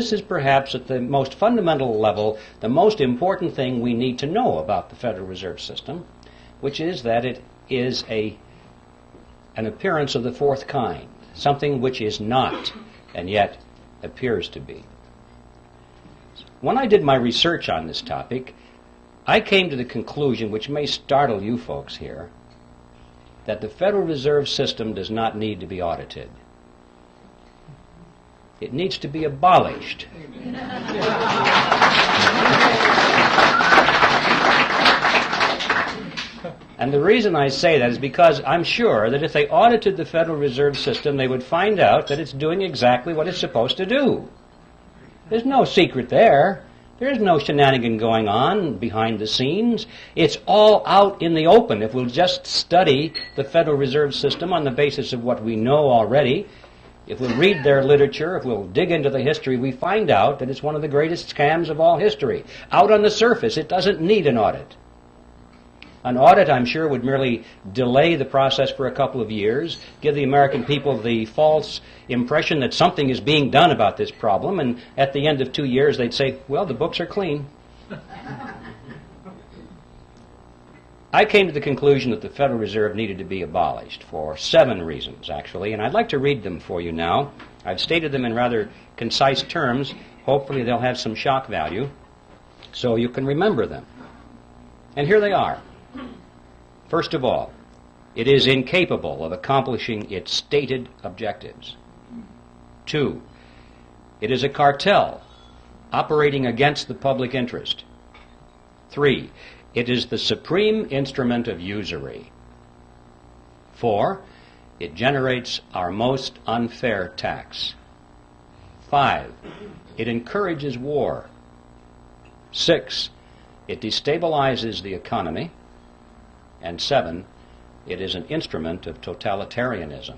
This is perhaps at the most fundamental level the most important thing we need to know about the Federal Reserve System, which is that it is an appearance of the fourth kind, something which is not and yet appears to be. When I did my research on this topic, I came to the conclusion, which may startle you folks here, that the Federal Reserve System does not need to be audited. It needs to be abolished. And the reason I say that is because I'm sure that if they audited the Federal Reserve System, they would find out that it's doing exactly what it's supposed to do. There's no secret there. There's no shenanigan going on behind the scenes. It's all out in the open. If we'll just study the Federal Reserve System on the basis of what we know already, if we'll read their literature, if we'll dig into the history, we find out that it's one of the greatest scams of all history. Out on the surface, it doesn't need an audit. An audit, I'm sure, would merely delay the process for a couple of years, give the American people the false impression that something is being done about this problem, and at the end of 2 years they'd say, well, the books are clean. I came to the conclusion that the Federal Reserve needed to be abolished for 7 reasons, actually, and I'd like to read them for you now. I've stated them in rather concise terms. Hopefully they'll have some shock value so you can remember them. And here they are. First of all, it is incapable of accomplishing its stated objectives. 2, it is a cartel operating against the public interest. 3, it is the supreme instrument of usury. 4, it generates our most unfair tax. 5, it encourages war. 6, it destabilizes the economy. And 7, it is an instrument of totalitarianism.